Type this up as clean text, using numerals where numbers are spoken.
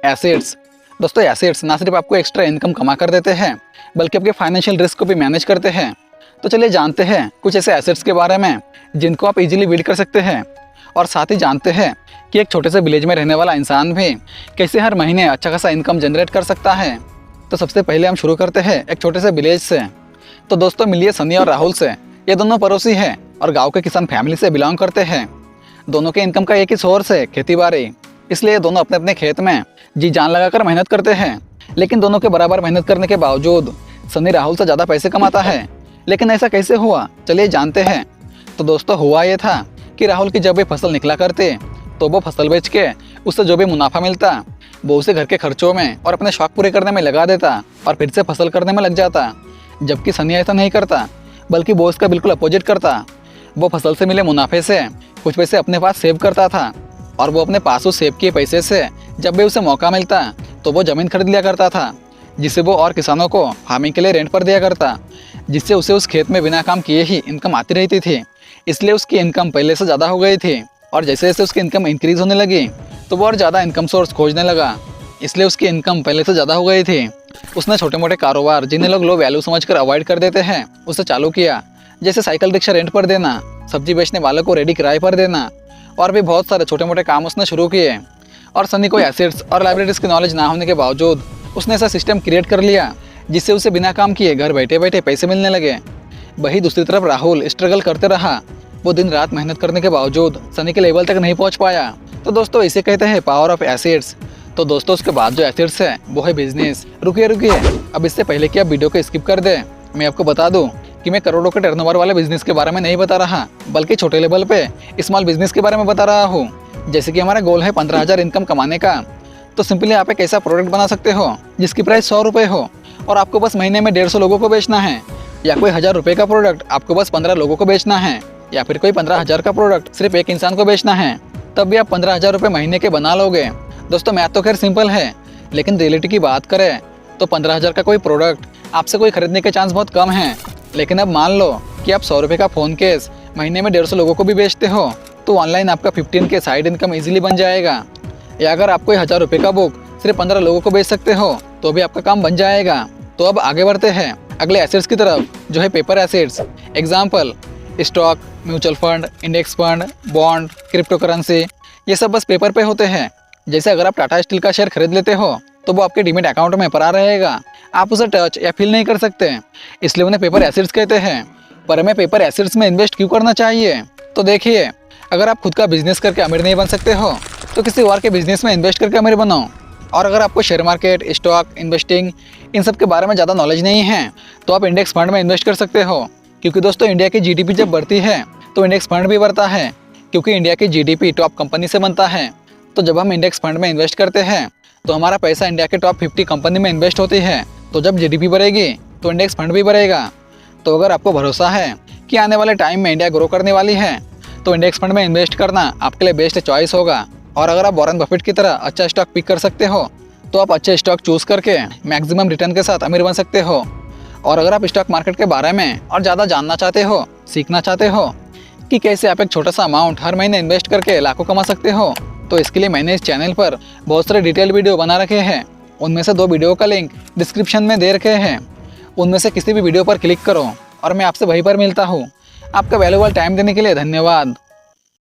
Assets. दोस्तों assets ना सिर्फ आपको एक्स्ट्रा इनकम कमा कर देते हैं बल्कि आपके फाइनेंशियल रिस्क को भी मैनेज करते हैं। तो चलिए जानते हैं कुछ ऐसे एसेट्स के बारे में जिनको आप इजीली बिल्ड कर सकते हैं, और साथ ही जानते हैं कि एक छोटे से विलेज में रहने वाला इंसान भी कैसे हर महीने अच्छा खासा इनकम जनरेट कर सकता है। तो सबसे पहले हम शुरू करते हैं एक छोटे से विलेज से। तो दोस्तों मिलिए सनी और राहुल से। ये दोनों पड़ोसी हैं और गाँव के किसान फैमिली से बिलोंग करते हैं। दोनों के इनकम का एक ही सोर्स है खेती बाड़ी, इसलिए दोनों अपने अपने खेत में जी जान लगाकर मेहनत करते हैं। लेकिन दोनों के बराबर मेहनत करने के बावजूद सनी राहुल से ज़्यादा पैसे कमाता है। लेकिन ऐसा कैसे हुआ, चलिए जानते हैं। तो दोस्तों हुआ ये था कि राहुल की जब भी फसल निकला करते तो वो फसल बेच के उससे जो भी मुनाफा मिलता वो उसे घर के खर्चों में और अपने शौक पूरे करने में लगा देता और फिर से फसल करने में लग जाता। जबकि सनी ऐसा नहीं करता, बल्कि वो इसका बिल्कुल अपोजिट करता। वो फसल से मिले मुनाफे से कुछ पैसे अपने पास सेव करता था और वो अपने पास उस सेव किए पैसे से जब भी उसे मौका मिलता तो वो ज़मीन खरीद लिया करता था, जिसे वो और किसानों को फार्मिंग के लिए रेंट पर दिया करता, जिससे उसे उस खेत में बिना काम किए ही इनकम आती रहती थी। इसलिए उसकी इनकम पहले से ज़्यादा हो गई थी और जैसे जैसे उसकी इनकम इंक्रीज़ होने लगी तो वो और ज़्यादा इनकम सोर्स खोजने लगा। इसलिए उसकी इनकम पहले से ज़्यादा हो गई थी। उसने छोटे मोटे कारोबार जिन्हें लोग लो वैल्यू समझकर अवॉइड कर देते हैं उसे चालू किया, जैसे साइकिल रिक्शा रेंट पर देना, सब्जी बेचने वालों को रेडी किराए पर देना और भी बहुत सारे छोटे मोटे काम उसने शुरू किए। और सनी को एसेट्स और लाइब्रेरीज की नॉलेज ना होने के बावजूद उसने ऐसा सिस्टम क्रिएट कर लिया जिससे उसे बिना काम किए घर बैठे बैठे पैसे मिलने लगे। वहीं दूसरी तरफ राहुल स्ट्रगल करते रहा। वो दिन रात मेहनत करने के बावजूद सनी के लेवल तक नहीं पहुंच पाया। तो दोस्तों इसे कहते हैं पावर ऑफ एसेट्स। तो दोस्तों उसके बाद जो एसेट्स है वो है बिजनेस। रुकिए, अब इससे पहले कि आप वीडियो को स्किप कर दें, मैं आपको बता दूं कि मैं करोड़ों के टर्नओवर वाले बिजनेस के बारे में नहीं बता रहा, बल्कि छोटे लेवल पे स्मॉल बिजनेस के बारे में बता रहा हूँ। जैसे कि हमारा गोल है 15,000 इनकम कमाने का। तो सिंपली आप एक ऐसा प्रोडक्ट बना सकते हो जिसकी प्राइस 100 रुपये हो और आपको बस महीने में 150 लोगों को बेचना है, या कोई 1000 रुपये का प्रोडक्ट आपको बस 15 लोगों को बेचना है, या फिर कोई 15,000 का प्रोडक्ट सिर्फ एक इंसान को बेचना है। तब भी आप 15,000 रुपये महीने के बना लोगे। दोस्तों मैथ तो खैर सिंपल है, लेकिन रियलिटी की बात करें तो 15,000 का कोई प्रोडक्ट आपसे कोई खरीदने के चांस बहुत कम है। लेकिन अब मान लो कि आप 100 रुपये का फ़ोन केस महीने में 150 लोगों को भी बेचते हो तो ऑनलाइन आपका 15 के साइड इनकम ईजिली बन जाएगा। या अगर आप कोई 1000 रुपये का बुक सिर्फ 15 लोगों को बेच सकते हो तो भी आपका काम बन जाएगा। तो अब आगे बढ़ते हैं अगले एसेट्स की तरफ, जो है paper assets. Example stock, mutual fund, index fund, bond, crypto currency, ये सब बस पेपर पे होते हैं। जैसे अगर आप टाटा स्टील का शेयर खरीद लेते हो तो वो आपके डीमेट अकाउंट में पड़ा रहेगा, आप उसे टच या फील नहीं कर सकते, इसलिए उन्हें पेपर एसेट्स कहते हैं। पर हमें पेपर एसेट्स में इन्वेस्ट क्यों करना चाहिए? तो देखिए, अगर आप खुद का बिजनेस करके अमीर नहीं बन सकते हो तो किसी और के बिजनेस में इन्वेस्ट करके अमीर बनो। और अगर आपको share market, stock, investing in सब के बारे में ज़्यादा नॉलेज नहीं है तो आप इंडेक्स फंड में इन्वेस्ट कर सकते हो। क्योंकि दोस्तों इंडिया की जीडीपी जब बढ़ती है तो इंडेक्स फंड भी बढ़ता है, क्योंकि इंडिया की जीडीपी टॉप कंपनी से बनता है। तो जब हम इंडेक्स फंड में इन्वेस्ट करते हैं तो हमारा पैसा इंडिया के टॉप 50 कंपनी में इन्वेस्ट होती है। तो जब जीडीपी बढ़ेगी तो इंडेक्स फंड भी बढ़ेगा। तो अगर आपको भरोसा है कि आने वाले टाइम में इंडिया ग्रो करने वाली है तो इंडेक्स फंड में इन्वेस्ट करना आपके लिए बेस्ट चॉइस होगा। और अगर आप वॉरेन बफेट की तरह अच्छा स्टॉक पिक कर सकते हो तो आप अच्छे स्टॉक चूज़ करके मैक्सिमम रिटर्न के साथ अमीर बन सकते हो। और अगर आप स्टॉक मार्केट के बारे में और ज़्यादा जानना चाहते हो, सीखना चाहते हो कि कैसे आप एक छोटा सा अमाउंट हर महीने इन्वेस्ट करके लाखों कमा सकते हो, तो इसके लिए मैंने इस चैनल पर बहुत सारे डिटेल वीडियो बना रखे हैं। उनमें से 2 वीडियो का लिंक डिस्क्रिप्शन में दे रखे हैं। उनमें से किसी भी वीडियो पर क्लिक करो और मैं आपसे वहीं पर मिलता हूँ। आपका वैल्यूएबल टाइम देने के लिए धन्यवाद।